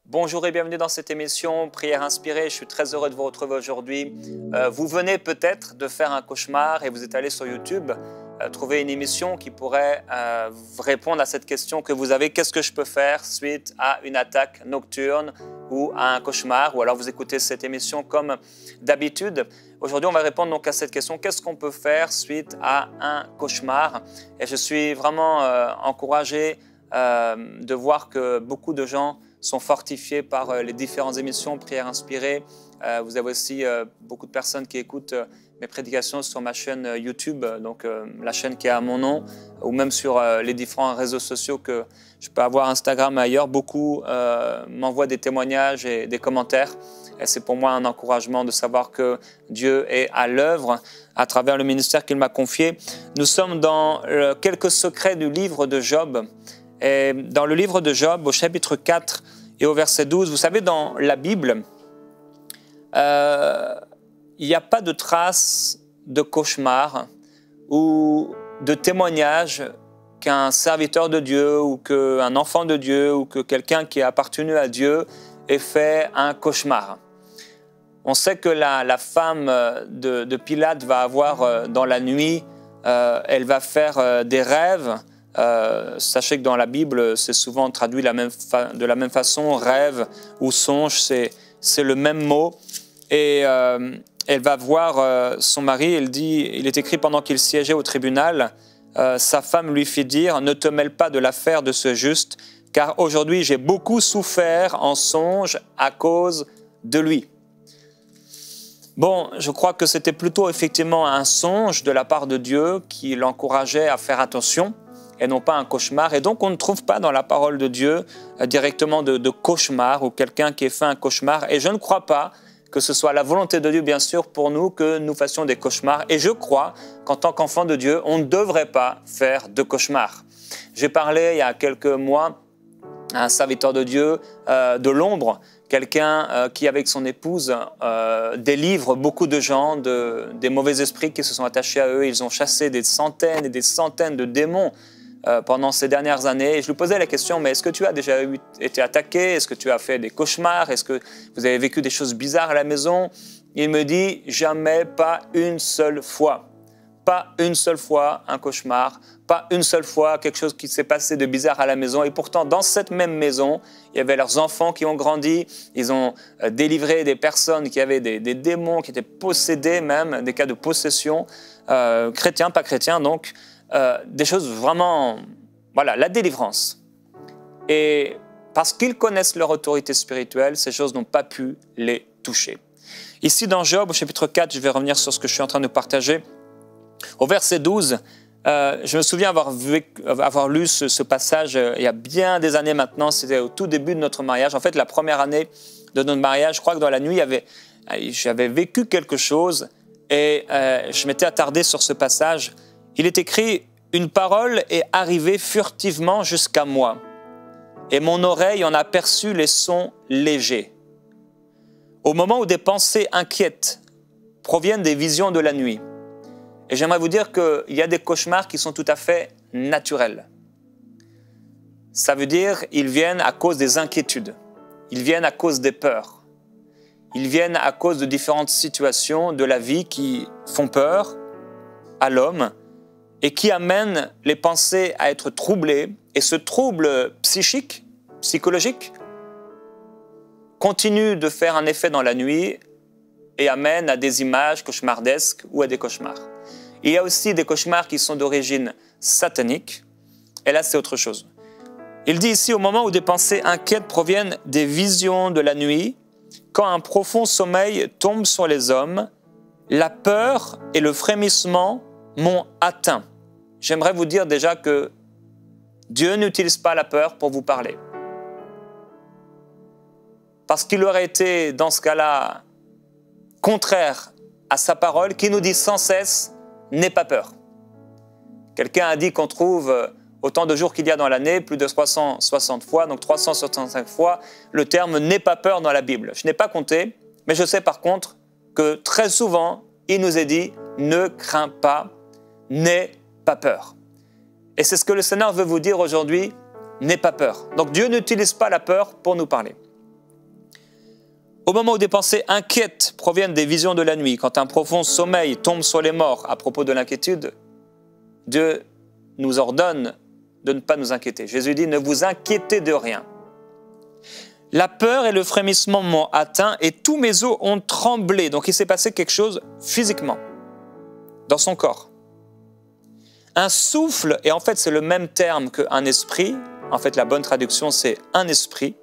Bonjour et bienvenue dans cette émission Prière inspirée. Je suis très heureux de vous retrouver aujourd'hui. Vous venez peut-être de faire un cauchemar et vous êtes allé sur YouTube trouver une émission qui pourrait répondre à cette question que vous avez. Qu'est-ce que je peux faire suite à une attaque nocturne ou à un cauchemar? Ou alors vous écoutez cette émission comme d'habitude. Aujourd'hui, on va répondre donc à cette question. Qu'est-ce qu'on peut faire suite à un cauchemar? Et je suis vraiment encouragé de voir que beaucoup de gens sont fortifiés par les différentes émissions Prière inspirée. Vous avez aussi beaucoup de personnes qui écoutent mes prédications sur ma chaîne YouTube, donc la chaîne qui est à mon nom, ou même sur les différents réseaux sociaux que je peux avoir, Instagram et ailleurs. Beaucoup m'envoient des témoignages et des commentaires. Et c'est pour moi un encouragement de savoir que Dieu est à l'œuvre à travers le ministère qu'il m'a confié. Nous sommes dans quelques secrets du livre de Job. Et dans le livre de Job, au chapitre 4 et au verset 12, vous savez, dans la Bible, il n'y a pas de trace de cauchemar ou de témoignage qu'un serviteur de Dieu ou qu'un enfant de Dieu ou que quelqu'un qui a appartenu à Dieu ait fait un cauchemar. On sait que la femme de Pilate va avoir dans la nuit, elle va faire des rêves. Sachez que dans la Bible, c'est souvent traduit de la même façon, rêve ou songe, c'est le même mot. Et elle va voir son mari, elle dit, il est écrit pendant qu'il siégeait au tribunal, sa femme lui fit dire, ne te mêle pas de l'affaire de ce juste, car aujourd'hui j'ai beaucoup souffert en songe à cause de lui. Bon, je crois que c'était plutôt effectivement un songe de la part de Dieu qui l'encourageait à faire attention, et non pas un cauchemar. Et donc, on ne trouve pas dans la parole de Dieu directement de cauchemar ou quelqu'un qui ait fait un cauchemar. Et je ne crois pas que ce soit la volonté de Dieu, bien sûr, pour nous, que nous fassions des cauchemars. Et je crois qu'en tant qu'enfant de Dieu, on ne devrait pas faire de cauchemars. J'ai parlé il y a quelques mois à un serviteur de Dieu de l'ombre, quelqu'un qui, avec son épouse, délivre beaucoup de gens des mauvais esprits qui se sont attachés à eux. Ils ont chassé des centaines et des centaines de démons pendant ces dernières années. Et je lui posais la question, mais est-ce que tu as déjà été attaqué? Est-ce que tu as fait des cauchemars? Est-ce que vous avez vécu des choses bizarres à la maison? Il me dit, jamais, pas une seule fois. Pas une seule fois un cauchemar, pas une seule fois quelque chose qui s'est passé de bizarre à la maison. Et pourtant, dans cette même maison, il y avait leurs enfants qui ont grandi. Ils ont délivré des personnes qui avaient des démons, qui étaient possédés même, des cas de possession, chrétiens, pas chrétiens, donc des choses vraiment, voilà, la délivrance. Et parce qu'ils connaissent leur autorité spirituelle, ces choses n'ont pas pu les toucher. Ici, dans Job, au chapitre 4, je vais revenir sur ce que je suis en train de partager. Au verset 12, je me souviens avoir lu ce passage il y a bien des années maintenant, c'était au tout début de notre mariage. En fait, la première année de notre mariage, je crois que dans la nuit, j'avais vécu quelque chose et je m'étais attardé sur ce passage. Il est écrit « Une parole est arrivée furtivement jusqu'à moi, et mon oreille en a perçu les sons légers. Au moment où des pensées inquiètes proviennent des visions de la nuit. » Et j'aimerais vous dire qu'il y a des cauchemars qui sont tout à fait naturels. Ça veut dire qu'ils viennent à cause des inquiétudes, ils viennent à cause des peurs, ils viennent à cause de différentes situations de la vie qui font peur à l'homme et qui amènent les pensées à être troublées. Et ce trouble psychologique, continue de faire un effet dans la nuit et amène à des images cauchemardesques ou à des cauchemars. Il y a aussi des cauchemars qui sont d'origine satanique, et là c'est autre chose. Il dit ici, au moment où des pensées inquiètes proviennent des visions de la nuit, quand un profond sommeil tombe sur les hommes, la peur et le frémissement m'ont atteint. J'aimerais vous dire déjà que Dieu n'utilise pas la peur pour vous parler. Parce qu'il aurait été, dans ce cas-là, contraire à sa parole, qui nous dit sans cesse « n'aie pas peur ». Quelqu'un a dit qu'on trouve autant de jours qu'il y a dans l'année, plus de 360 fois, donc 365 fois, le terme « n'aie pas peur » dans la Bible. Je n'ai pas compté, mais je sais par contre que très souvent, il nous est dit « ne crains pas, n'aie pas peur ». Et c'est ce que le Seigneur veut vous dire aujourd'hui, « n'aie pas peur ». Donc Dieu n'utilise pas la peur pour nous parler. Au moment où des pensées inquiètes proviennent des visions de la nuit, quand un profond sommeil tombe sur les morts à propos de l'inquiétude, Dieu nous ordonne de ne pas nous inquiéter. Jésus dit, ne vous inquiétez de rien. La peur et le frémissement m'ont atteint et tous mes os ont tremblé. Donc il s'est passé quelque chose physiquement, dans son corps. Un souffle, et en fait c'est le même terme qu'un esprit, en fait la bonne traduction c'est un esprit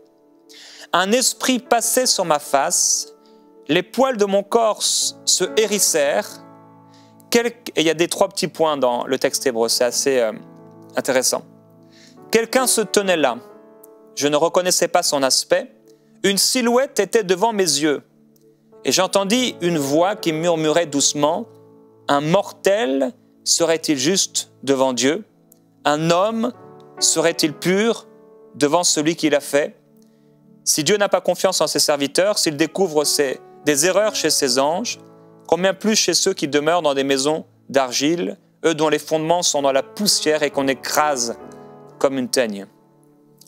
passait sur ma face, les poils de mon corps se hérissèrent, et il y a trois petits points dans le texte hébreu, c'est assez intéressant. Quelqu'un se tenait là, je ne reconnaissais pas son aspect, une silhouette était devant mes yeux, et j'entendis une voix qui murmurait doucement, un mortel serait-il juste devant Dieu? Un homme serait-il pur devant celui qui l'a fait? Si Dieu n'a pas confiance en ses serviteurs, s'il découvre des erreurs chez ses anges, combien plus chez ceux qui demeurent dans des maisons d'argile, eux dont les fondements sont dans la poussière et qu'on écrase comme une teigne.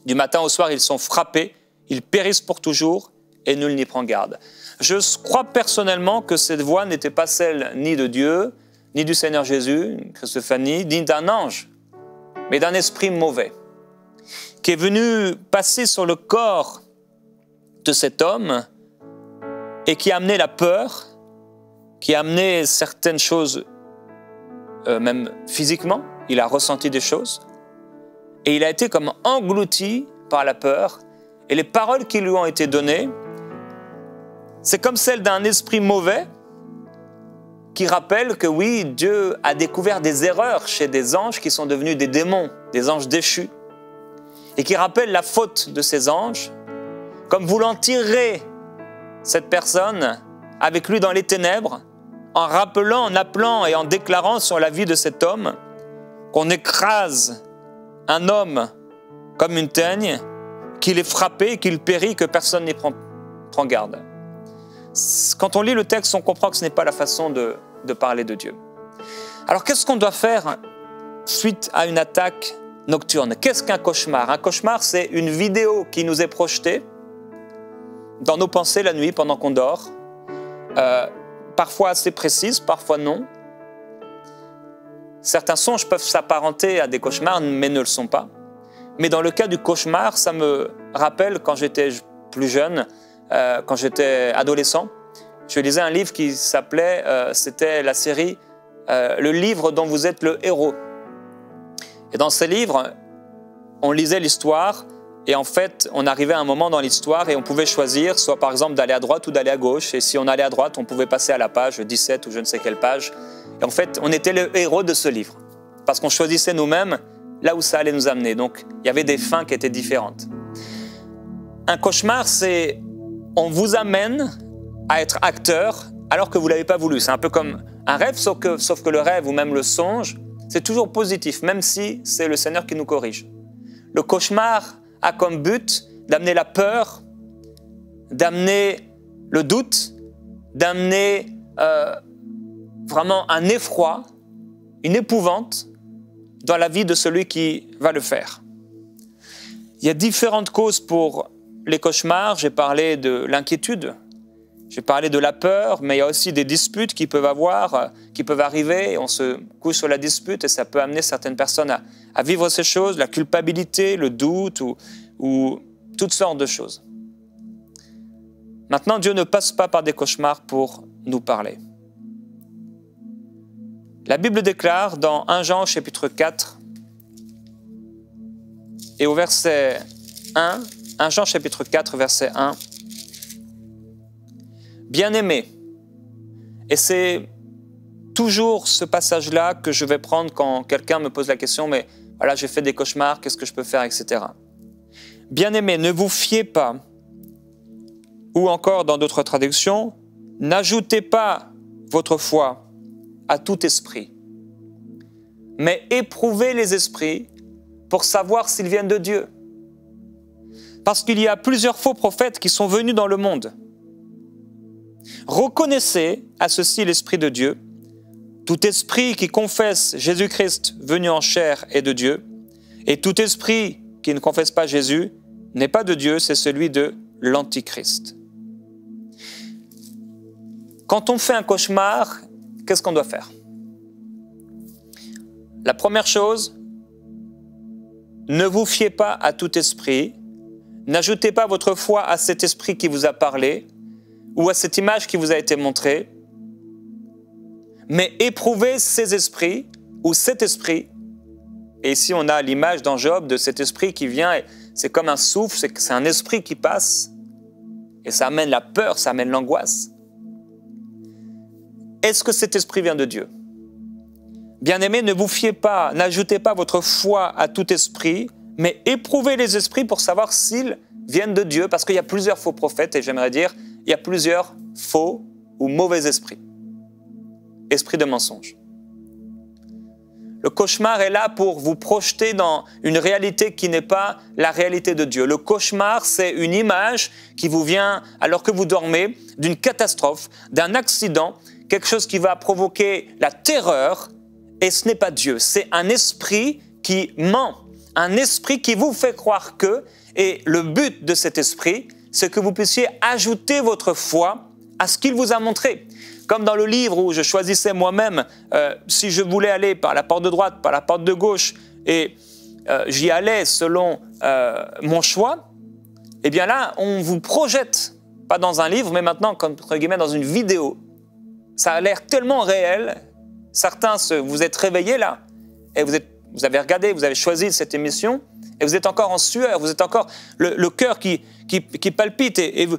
Du matin au soir, ils sont frappés, ils périssent pour toujours et nul n'y prend garde. Je crois personnellement que cette voix n'était pas celle ni de Dieu, ni du Seigneur Jésus, Christophanie, ni d'un ange, mais d'un esprit mauvais, qui est venu passer sur le corps de cet homme et qui a amené la peur, qui a amené certaines choses, même physiquement, il a ressenti des choses, et il a été comme englouti par la peur, et les paroles qui lui ont été données, c'est comme celles d'un esprit mauvais qui rappelle que oui, Dieu a découvert des erreurs chez des anges qui sont devenus des démons, des anges déchus, et qui rappelle la faute de ces anges, comme voulant tirer cette personne avec lui dans les ténèbres, en rappelant, en appelant et en déclarant sur la vie de cet homme qu'on écrase un homme comme une teigne, qu'il est frappé, qu'il périt, que personne n'y prend garde. Quand on lit le texte, on comprend que ce n'est pas la façon de parler de Dieu. Alors qu'est-ce qu'on doit faire suite à une attaque nocturne? Qu'est-ce qu'un cauchemar? Un cauchemar, c'est une vidéo qui nous est projetée dans nos pensées la nuit pendant qu'on dort, parfois assez précise, parfois non. Certains songes peuvent s'apparenter à des cauchemars, mais ne le sont pas. Mais dans le cas du cauchemar, ça me rappelle quand j'étais plus jeune, quand j'étais adolescent, je lisais un livre qui s'appelait, c'était la série « Le livre dont vous êtes le héros ». Et dans ce livre, on lisait l'histoire et en fait, on arrivait à un moment dans l'histoire et on pouvait choisir, soit par exemple d'aller à droite ou d'aller à gauche. Et si on allait à droite, on pouvait passer à la page 17 ou je ne sais quelle page. Et en fait, on était le héros de ce livre parce qu'on choisissait nous-mêmes là où ça allait nous amener. Donc, il y avait des fins qui étaient différentes. Un cauchemar, c'est on vous amène à être acteur alors que vous ne l'avez pas voulu. C'est un peu comme un rêve, sauf que le rêve ou même le songe, c'est toujours positif, même si c'est le Seigneur qui nous corrige. Le cauchemar a comme but d'amener la peur, d'amener le doute, d'amener vraiment un effroi, une épouvante dans la vie de celui qui va le faire. Il y a différentes causes pour les cauchemars. J'ai parlé de l'inquiétude, j'ai parlé de la peur, mais il y a aussi des disputes qui peuvent arriver, et on se couche sur la dispute et ça peut amener certaines personnes à vivre ces choses, la culpabilité, le doute ou toutes sortes de choses. Maintenant, Dieu ne passe pas par des cauchemars pour nous parler. La Bible déclare dans 1 Jean chapitre 4 et au verset 1, 1 Jean chapitre 4 verset 1, Bien-aimés, et c'est toujours ce passage-là que je vais prendre quand quelqu'un me pose la question, mais voilà, j'ai fait des cauchemars, qu'est-ce que je peux faire, etc. Bien-aimés, ne vous fiez pas, ou encore dans d'autres traductions, n'ajoutez pas votre foi à tout esprit, mais éprouvez les esprits pour savoir s'ils viennent de Dieu. Parce qu'il y a plusieurs faux prophètes qui sont venus dans le monde. Reconnaissez à ceci l'Esprit de Dieu. Tout esprit qui confesse Jésus-Christ venu en chair est de Dieu, et tout esprit qui ne confesse pas Jésus n'est pas de Dieu, c'est celui de l'Antichrist. Quand on fait un cauchemar, qu'est-ce qu'on doit faire? La première chose, ne vous fiez pas à tout esprit, n'ajoutez pas votre foi à cet esprit qui vous a parlé ou à cette image qui vous a été montrée, mais éprouvez ces esprits ou cet esprit. Et ici, on a l'image dans Job de cet esprit qui vient, et c'est comme un souffle, c'est un esprit qui passe, et ça amène la peur, ça amène l'angoisse. Est-ce que cet esprit vient de Dieu? Bien-aimés, ne vous fiez pas, n'ajoutez pas votre foi à tout esprit, mais éprouvez les esprits pour savoir s'ils viennent de Dieu, parce qu'il y a plusieurs faux prophètes, et j'aimerais dire, il y a plusieurs faux ou mauvais esprits. Esprit de mensonge. Le cauchemar est là pour vous projeter dans une réalité qui n'est pas la réalité de Dieu. Le cauchemar, c'est une image qui vous vient alors que vous dormez d'une catastrophe, d'un accident, quelque chose qui va provoquer la terreur, et ce n'est pas Dieu. C'est un esprit qui ment, un esprit qui vous fait croire que, et le but de cet esprit, c'est que vous puissiez ajouter votre foi à ce qu'il vous a montré. Comme dans le livre où je choisissais moi-même si je voulais aller par la porte de droite, par la porte de gauche, et j'y allais selon mon choix, eh bien là, on vous projette, pas dans un livre, mais maintenant, comme, entre guillemets, dans une vidéo. Ça a l'air tellement réel. Certains, vous êtes réveillés là, et vous avez regardé, vous avez choisi cette émission, et vous êtes encore en sueur, vous êtes encore le cœur qui palpite, et vous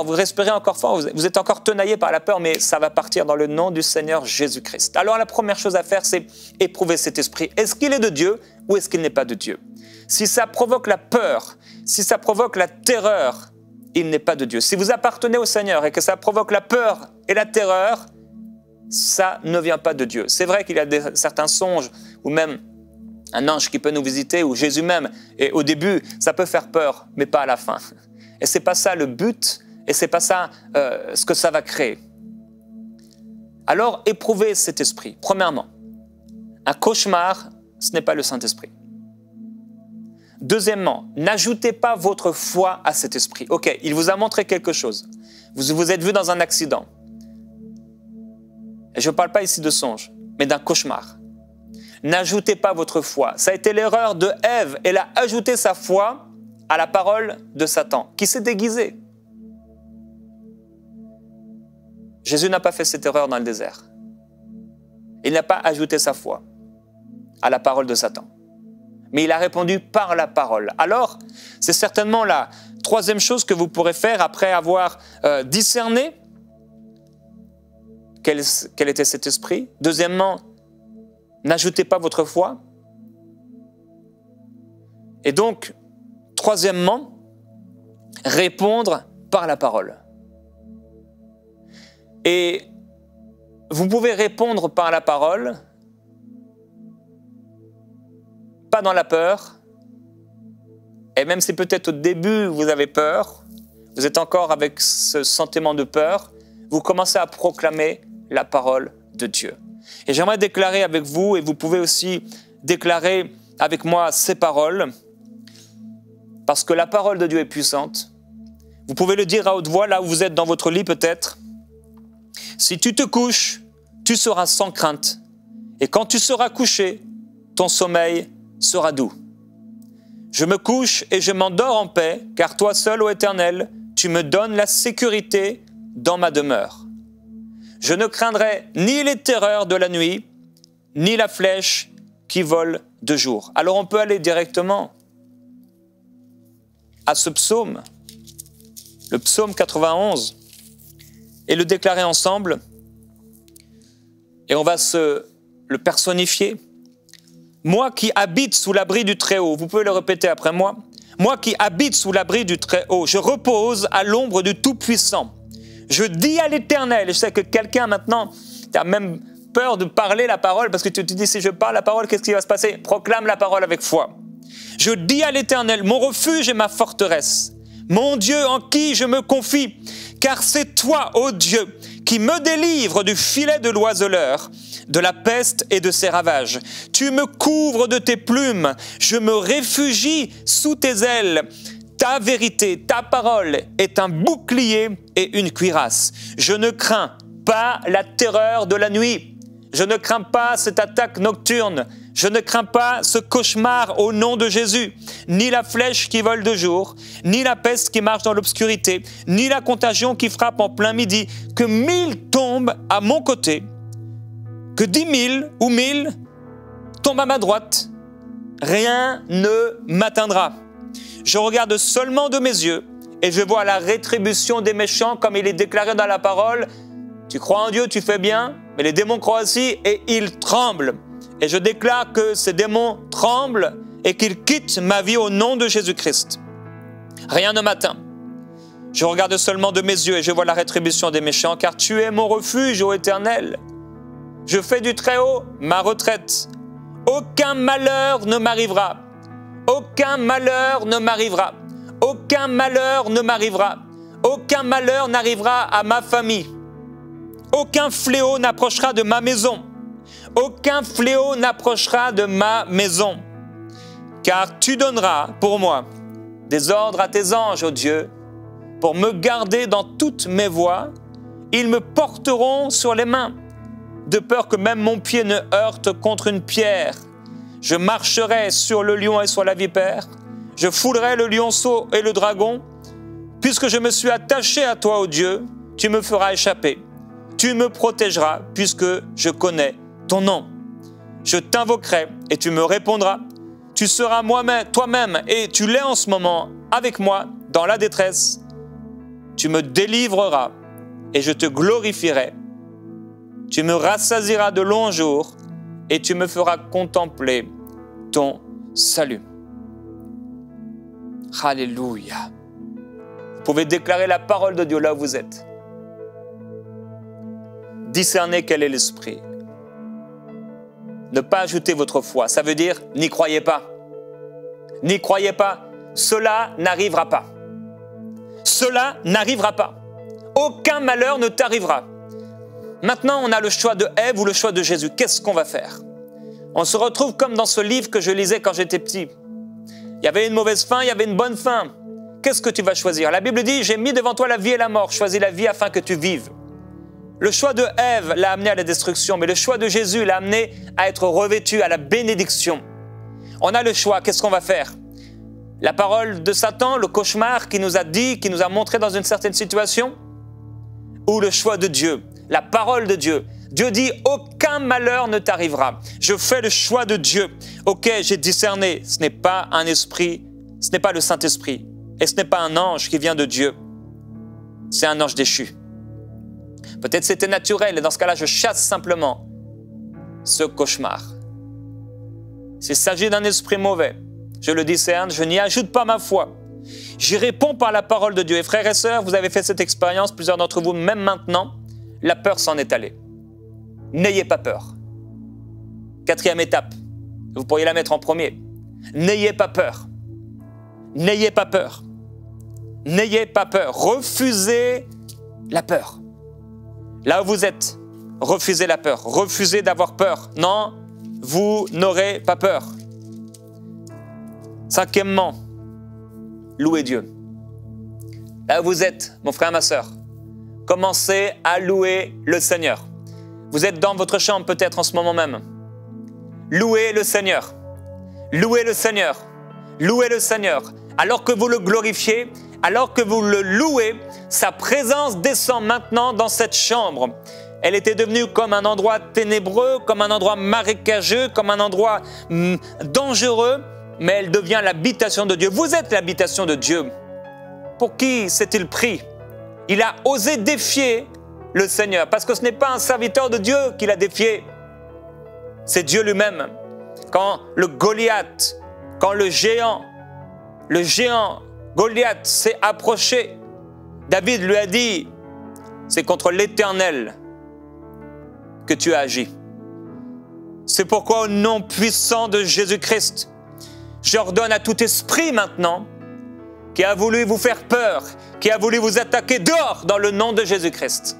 respirez encore fort, vous êtes encore tenaillé par la peur, mais ça va partir dans le nom du Seigneur Jésus-Christ. Alors la première chose à faire, c'est éprouver cet esprit. Est-ce qu'il est de Dieu ou est-ce qu'il n'est pas de Dieu? Si ça provoque la peur, si ça provoque la terreur, il n'est pas de Dieu. Si vous appartenez au Seigneur et que ça provoque la peur et la terreur, ça ne vient pas de Dieu. C'est vrai qu'il y a certains songes, ou même un ange qui peut nous visiter, ou Jésus même, et au début, ça peut faire peur, mais pas à la fin. Et c'est pas ça le but, et c'est pas ça ce que ça va créer. Alors, éprouvez cet esprit. Premièrement, un cauchemar, ce n'est pas le Saint-Esprit. Deuxièmement, n'ajoutez pas votre foi à cet esprit. Ok, il vous a montré quelque chose. Vous vous êtes vu dans un accident. Et je ne parle pas ici de songe, mais d'un cauchemar. N'ajoutez pas votre foi. Ça a été l'erreur de Ève. Elle a ajouté sa foi à la parole de Satan, qui s'est déguisé. Jésus n'a pas fait cette erreur dans le désert. Il n'a pas ajouté sa foi à la parole de Satan. Mais il a répondu par la parole. Alors, c'est certainement la troisième chose que vous pourrez faire après avoir discerné quel était cet esprit. Deuxièmement, n'ajoutez pas votre foi. Et donc, troisièmement, répondre par la parole. Et vous pouvez répondre par la parole, pas dans la peur, et même si peut-être au début vous avez peur, vous êtes encore avec ce sentiment de peur, vous commencez à proclamer la parole de Dieu. Et j'aimerais déclarer avec vous, et vous pouvez aussi déclarer avec moi ces paroles, parce que la parole de Dieu est puissante. Vous pouvez le dire à haute voix, là où vous êtes dans votre lit peut-être. Si tu te couches, tu seras sans crainte. Et quand tu seras couché, ton sommeil sera doux. Je me couche et je m'endors en paix, car toi seul, ô Éternel, tu me donnes la sécurité dans ma demeure. Je ne craindrai ni les terreurs de la nuit, ni la flèche qui vole de jour. Alors on peut aller directement à ce psaume, le psaume 91, et le déclarer ensemble, et on va le personnifier. Moi qui habite sous l'abri du Très-Haut, vous pouvez le répéter après moi. Moi qui habite sous l'abri du Très-Haut, je repose à l'ombre du Tout-Puissant. Je dis à l'Éternel, je sais que quelqu'un maintenant, tu as même peur de parler la parole, parce que tu te dis, si je parle la parole, qu'est-ce qui va se passer? Proclame la parole avec foi. Je dis à l'Éternel, mon refuge et ma forteresse, mon Dieu en qui je me confie, car c'est toi, ô Dieu, qui me délivre du filet de l'oiseleur, de la peste et de ses ravages. Tu me couvres de tes plumes, je me réfugie sous tes ailes. ta vérité, ta parole est un bouclier et une cuirasse. Je ne crains pas la terreur de la nuit. Je ne crains pas cette attaque nocturne. Je ne crains pas ce cauchemar au nom de Jésus. Ni la flèche qui vole de jour, ni la peste qui marche dans l'obscurité, ni la contagion qui frappe en plein midi. Que 1000 tombent à mon côté, que 10 000 ou 1000 tombent à ma droite. Rien ne m'atteindra. Je regarde seulement de mes yeux et je vois la rétribution des méchants comme il est déclaré dans la parole. Tu crois en Dieu, tu fais bien, mais les démons croient aussi et ils tremblent. Et je déclare que ces démons tremblent et qu'ils quittent ma vie au nom de Jésus-Christ. Rien ne m'atteint. Je regarde seulement de mes yeux et je vois la rétribution des méchants, car tu es mon refuge, ô Éternel. Je fais du Très-Haut ma retraite. Aucun malheur ne m'arrivera. Aucun malheur ne m'arrivera. Aucun malheur ne m'arrivera. Aucun malheur n'arrivera à ma famille. Aucun fléau n'approchera de ma maison. Aucun fléau n'approchera de ma maison. Car tu donneras pour moi des ordres à tes anges, ô Dieu, pour me garder dans toutes mes voies. Ils me porteront sur les mains, de peur que même mon pied ne heurte contre une pierre. Je marcherai sur le lion et sur la vipère. Je foulerai le lionceau et le dragon. Puisque je me suis attaché à toi, ô Dieu, tu me feras échapper. Tu me protégeras, puisque je connais ton nom. Je t'invoquerai et tu me répondras. Tu seras toi-même, et tu l'es en ce moment, avec moi, dans la détresse. Tu me délivreras et je te glorifierai. Tu me rassasieras de longs jours et tu me feras contempler ton salut. Alléluia. Vous pouvez déclarer la parole de Dieu là où vous êtes. Discernez quel est l'esprit. Ne pas ajouter votre foi, ça veut dire n'y croyez pas. N'y croyez pas, cela n'arrivera pas. Cela n'arrivera pas. Aucun malheur ne t'arrivera. Maintenant, on a le choix de Ève ou le choix de Jésus. Qu'est-ce qu'on va faire? On se retrouve comme dans ce livre que je lisais quand j'étais petit. Il y avait une mauvaise fin, il y avait une bonne fin. Qu'est-ce que tu vas choisir? La Bible dit, j'ai mis devant toi la vie et la mort. Choisis la vie afin que tu vives. Le choix de Ève l'a amené à la destruction, mais le choix de Jésus l'a amené à être revêtu, à la bénédiction. On a le choix, qu'est-ce qu'on va faire? La parole de Satan, le cauchemar qui nous a dit, qui nous a montré dans une certaine situation? Ou le choix de Dieu, la parole de Dieu? Dieu dit, aucun malheur ne t'arrivera. Je fais le choix de Dieu. Ok, j'ai discerné, ce n'est pas un esprit, ce n'est pas le Saint-Esprit. Et ce n'est pas un ange qui vient de Dieu. C'est un ange déchu. Peut-être c'était naturel, et dans ce cas-là, je chasse simplement ce cauchemar. S'il s'agit d'un esprit mauvais, je le discerne, je n'y ajoute pas ma foi. J'y réponds par la parole de Dieu. Et frères et sœurs, vous avez fait cette expérience, plusieurs d'entre vous, même maintenant, la peur s'en est allée. N'ayez pas peur. 4e étape, vous pourriez la mettre en premier. N'ayez pas peur. N'ayez pas peur. N'ayez pas peur. Refusez la peur. Là où vous êtes, refusez la peur. Refusez d'avoir peur. Non, vous n'aurez pas peur. 5e, louez Dieu. Là où vous êtes, mon frère, ma sœur, commencez à louer le Seigneur. Vous êtes dans votre chambre peut-être en ce moment même. Louez le Seigneur. Louez le Seigneur. Louez le Seigneur. Alors que vous le glorifiez, alors que vous le louez, sa présence descend maintenant dans cette chambre. Elle était devenue comme un endroit ténébreux, comme un endroit marécageux, comme un endroit dangereux, mais elle devient l'habitation de Dieu. Vous êtes l'habitation de Dieu. Pour qui s'est-il pris? Il a osé défier le Seigneur, parce que ce n'est pas un serviteur de Dieu qui l'a défié, c'est Dieu lui-même. Quand le Goliath, quand le géant Goliath s'est approché, David lui a dit, c'est contre l'Éternel que tu as agi. C'est pourquoi au nom puissant de Jésus-Christ, j'ordonne à tout esprit maintenant qui a voulu vous faire peur, qui a voulu vous attaquer, dehors dans le nom de Jésus-Christ.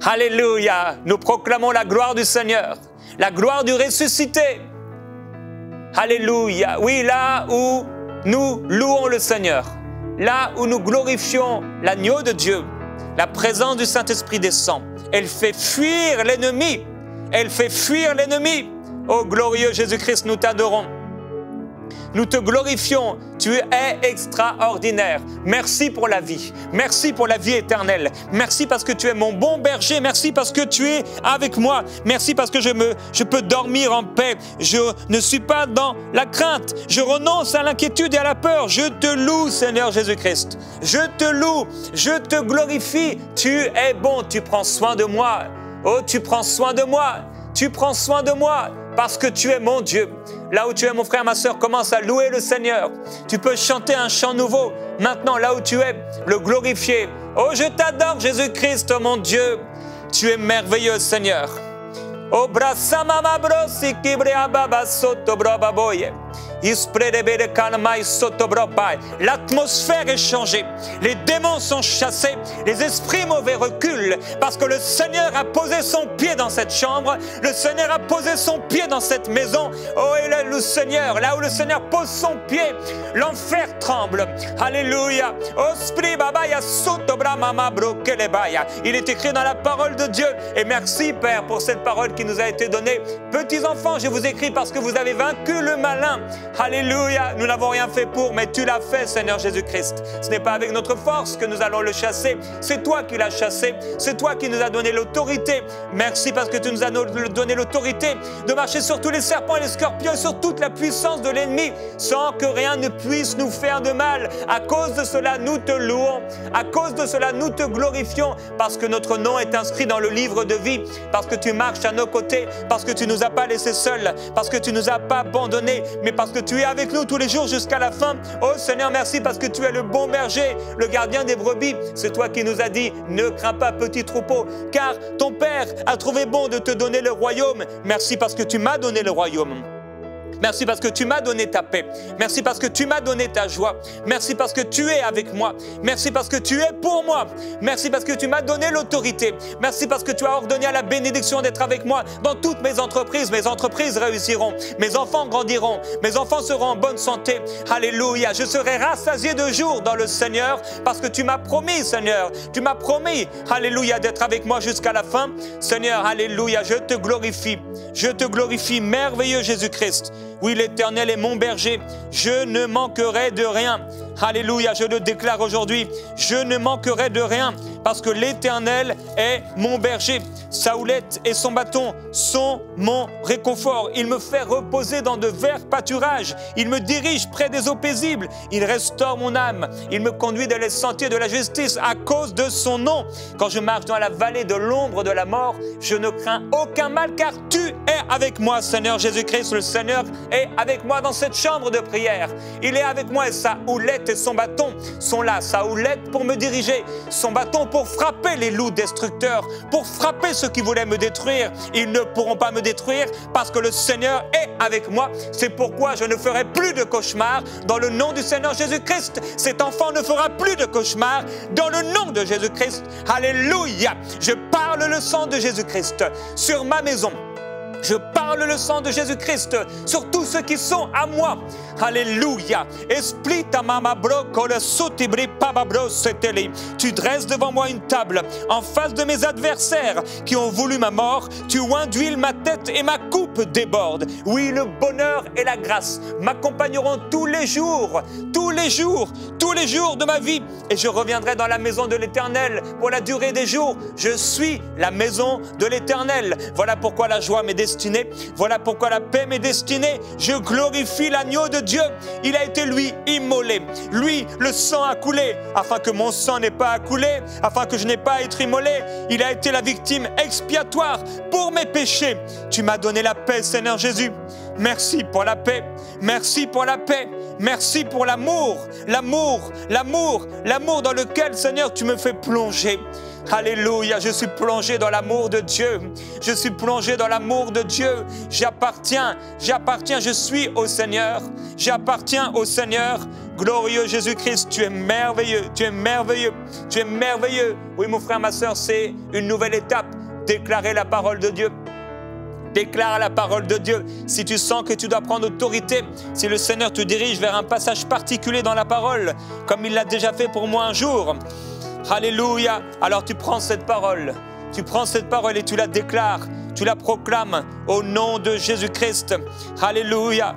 Alléluia, nous proclamons la gloire du Seigneur, la gloire du ressuscité. Alléluia, oui, là où nous louons le Seigneur. Là où nous glorifions l'agneau de Dieu, la présence du Saint-Esprit descend. Elle fait fuir l'ennemi. Elle fait fuir l'ennemi. Ô glorieux Jésus-Christ, nous t'adorons. Nous te glorifions, tu es extraordinaire. Merci pour la vie. Merci pour la vie éternelle. Merci parce que tu es mon bon berger. Merci parce que tu es avec moi. Merci parce que je peux dormir en paix. Je ne suis pas dans la crainte. Je renonce à l'inquiétude et à la peur. Je te loue, Seigneur Jésus-Christ. Je te loue, je te glorifie. Tu es bon, tu prends soin de moi. Oh, tu prends soin de moi. Tu prends soin de moi. Parce que tu es mon Dieu. Là où tu es, mon frère, ma soeur, commence à louer le Seigneur. Tu peux chanter un chant nouveau. Maintenant, là où tu es, le glorifier. Oh, je t'adore, Jésus-Christ, mon Dieu. Tu es merveilleux, Seigneur. Oh, brasamama brosi kibrea baba soto broba boye. L'atmosphère est changée, les démons sont chassés, les esprits mauvais reculent parce que le Seigneur a posé son pied dans cette chambre, le Seigneur a posé son pied dans cette maison. Oh, et là, le Seigneur, là où le Seigneur pose son pied, l'enfer tremble. Alléluia. Il est écrit dans la parole de Dieu. Et merci, Père, pour cette parole qui nous a été donnée. Petits enfants, je vous écris parce que vous avez vaincu le malin. Alléluia, nous n'avons rien fait pour, mais tu l'as fait, Seigneur Jésus-Christ. Ce n'est pas avec notre force que nous allons le chasser, c'est toi qui l'as chassé, c'est toi qui nous as donné l'autorité. Merci parce que tu nous as donné l'autorité de marcher sur tous les serpents et les scorpions et sur toute la puissance de l'ennemi, sans que rien ne puisse nous faire de mal. À cause de cela, nous te louons, à cause de cela, nous te glorifions, parce que notre nom est inscrit dans le livre de vie, parce que tu marches à nos côtés, parce que tu ne nous as pas laissés seuls, parce que tu ne nous as pas abandonnés, mais parce que tu es avec nous tous les jours jusqu'à la fin. Oh Seigneur, merci parce que tu es le bon berger, le gardien des brebis. C'est toi qui nous as dit, ne crains pas petit troupeau, car ton Père a trouvé bon de te donner le royaume. Merci parce que tu m'as donné le royaume. Merci parce que tu m'as donné ta paix. Merci parce que tu m'as donné ta joie. Merci parce que tu es avec moi. Merci parce que tu es pour moi. Merci parce que tu m'as donné l'autorité. Merci parce que tu as ordonné à la bénédiction d'être avec moi dans toutes mes entreprises. Mes entreprises réussiront. Mes enfants grandiront. Mes enfants seront en bonne santé. Alléluia. Je serai rassasié de jour dans le Seigneur parce que tu m'as promis, Seigneur. Tu m'as promis, alléluia, d'être avec moi jusqu'à la fin. Seigneur, alléluia, je te glorifie. Je te glorifie, merveilleux Jésus-Christ. Oui, l'Éternel est mon berger, je ne manquerai de rien. Alléluia, je le déclare aujourd'hui, je ne manquerai de rien parce que l'Éternel est mon berger. Sa houlette et son bâton sont mon réconfort. Il me fait reposer dans de verts pâturages. Il me dirige près des eaux paisibles. Il restaure mon âme. Il me conduit dans les sentiers de la justice à cause de son nom. Quand je marche dans la vallée de l'ombre de la mort, je ne crains aucun mal car tu es avec moi, Seigneur Jésus-Christ. Le Seigneur est avec moi dans cette chambre de prière. Il est avec moi et sa houlette et son bâton sont là. Sa houlette pour me diriger, son bâton pour frapper les loups destructeurs, pour frapper ceux qui voulaient me détruire. Ils ne pourront pas me détruire parce que le Seigneur est avec moi. C'est pourquoi je ne ferai plus de cauchemars dans le nom du Seigneur Jésus-Christ. Cet enfant ne fera plus de cauchemars dans le nom de Jésus-Christ. Alléluia. Je parle le sang de Jésus-Christ sur ma maison. Je parle le sang de Jésus-Christ sur tous ceux qui sont à moi. Alléluia. Tu dresses devant moi une table en face de mes adversaires qui ont voulu ma mort. Tu oins d'huile ma tête et ma coupe déborde. Oui, le bonheur et la grâce m'accompagneront tous les jours de ma vie. Et je reviendrai dans la maison de l'Éternel pour la durée des jours. Je suis la maison de l'Éternel. Voilà pourquoi la joie m'est destinée. Voilà pourquoi la paix m'est destinée. Je glorifie l'agneau de Dieu. Il a été, lui, immolé. Lui, le sang a coulé, afin que mon sang n'ait pas à couler, afin que je n'ai pas à être immolé. Il a été la victime expiatoire pour mes péchés. Tu m'as donné la paix, Seigneur Jésus. Merci pour la paix. Merci pour la paix. Merci pour l'amour. L'amour dans lequel, Seigneur, tu me fais plonger. Alléluia, je suis plongé dans l'amour de Dieu. Je suis plongé dans l'amour de Dieu. J'appartiens, je suis au Seigneur. J'appartiens au Seigneur. Glorieux Jésus-Christ, tu es merveilleux, tu es merveilleux, tu es merveilleux. Oui, mon frère, ma soeur, c'est une nouvelle étape. Déclarer la parole de Dieu. Déclare la parole de Dieu. Si tu sens que tu dois prendre autorité, si le Seigneur te dirige vers un passage particulier dans la parole, comme il l'a déjà fait pour moi un jour, alléluia, alors tu prends cette parole. Tu prends cette parole et tu la déclares, tu la proclames au nom de Jésus-Christ. Alléluia.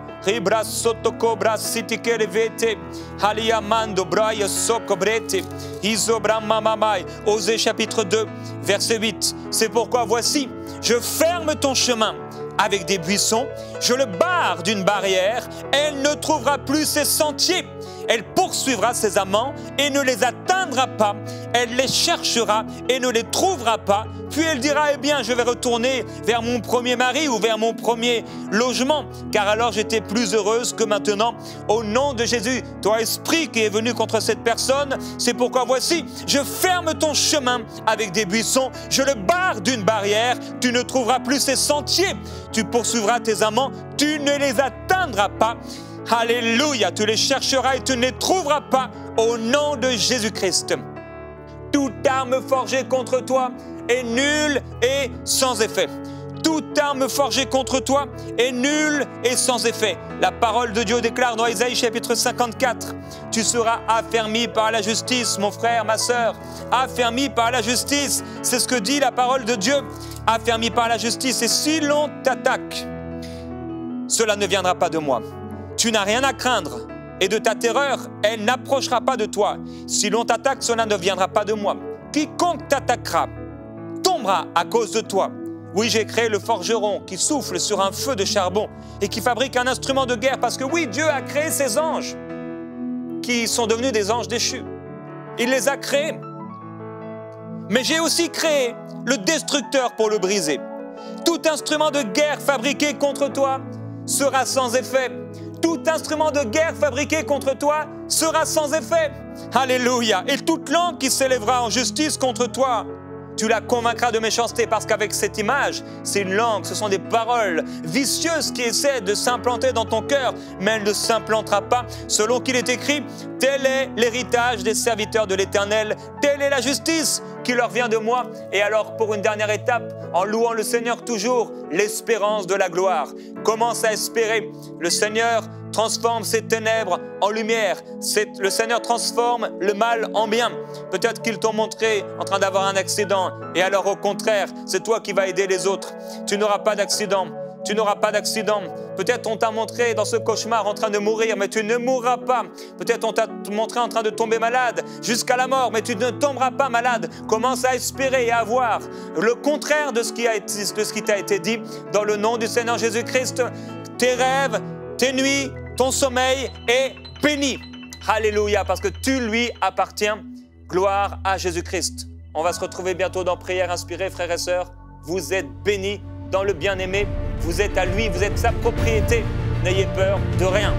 Osée chapitre 2, verset 8. C'est pourquoi voici, je ferme ton chemin avec des buissons, je le barre d'une barrière, elle ne trouvera plus ses sentiers. Elle poursuivra ses amants et ne les atteindra pas. Elle les cherchera et ne les trouvera pas. Puis elle dira, eh bien, je vais retourner vers mon premier mari ou vers mon premier logement, car alors j'étais plus heureuse que maintenant. Au nom de Jésus, toi esprit qui est venu contre cette personne, c'est pourquoi voici, je ferme ton chemin avec des buissons, je le barre d'une barrière, tu ne trouveras plus ses sentiers. Tu poursuivras tes amants, tu ne les atteindras pas. Alléluia, tu les chercheras et tu ne les trouveras pas au nom de Jésus-Christ. Toute arme forgée contre toi est nulle et sans effet. Toute arme forgée contre toi est nulle et sans effet. La parole de Dieu déclare dans Isaïe chapitre 54, « Tu seras affermi par la justice, mon frère, ma sœur, affermi par la justice. » C'est ce que dit la parole de Dieu, affermi par la justice. Et si l'on t'attaque, cela ne viendra pas de moi. Tu n'as rien à craindre et de ta terreur, elle n'approchera pas de toi. Si l'on t'attaque, cela ne viendra pas de moi. Quiconque t'attaquera tombera à cause de toi. Oui, j'ai créé le forgeron qui souffle sur un feu de charbon et qui fabrique un instrument de guerre parce que oui, Dieu a créé ces anges qui sont devenus des anges déchus. Il les a créés. Mais j'ai aussi créé le destructeur pour le briser. Tout instrument de guerre fabriqué contre toi sera sans effet. Tout instrument de guerre fabriqué contre toi sera sans effet. Alléluia. Et toute langue qui s'élèvera en justice contre toi, tu la convaincras de méchanceté, parce qu'avec cette image, c'est une langue, ce sont des paroles vicieuses qui essaient de s'implanter dans ton cœur, mais elle ne s'implantera pas, selon qu'il est écrit, tel est l'héritage des serviteurs de l'Éternel, telle est la justice qui leur vient de moi. Et alors, pour une dernière étape, en louant le Seigneur toujours, l'espérance de la gloire. Commence à espérer. Le Seigneur transforme ces ténèbres en lumière. Le Seigneur transforme le mal en bien. Peut-être qu'ils t'ont montré en train d'avoir un accident et alors au contraire, c'est toi qui vas aider les autres. Tu n'auras pas d'accident. Tu n'auras pas d'accident. Peut-être on t'a montré dans ce cauchemar en train de mourir, mais tu ne mourras pas. Peut-être on t'a montré en train de tomber malade jusqu'à la mort, mais tu ne tomberas pas malade. Commence à espérer et à voir le contraire de ce qui t'a été dit dans le nom du Seigneur Jésus-Christ. Tes rêves, tes nuits, ton sommeil est béni. Alléluia, parce que tu lui appartiens. Gloire à Jésus-Christ. On va se retrouver bientôt dans Prière Inspirée, frères et sœurs. Vous êtes bénis dans le bien-aimé. Vous êtes à lui, vous êtes sa propriété. N'ayez peur de rien.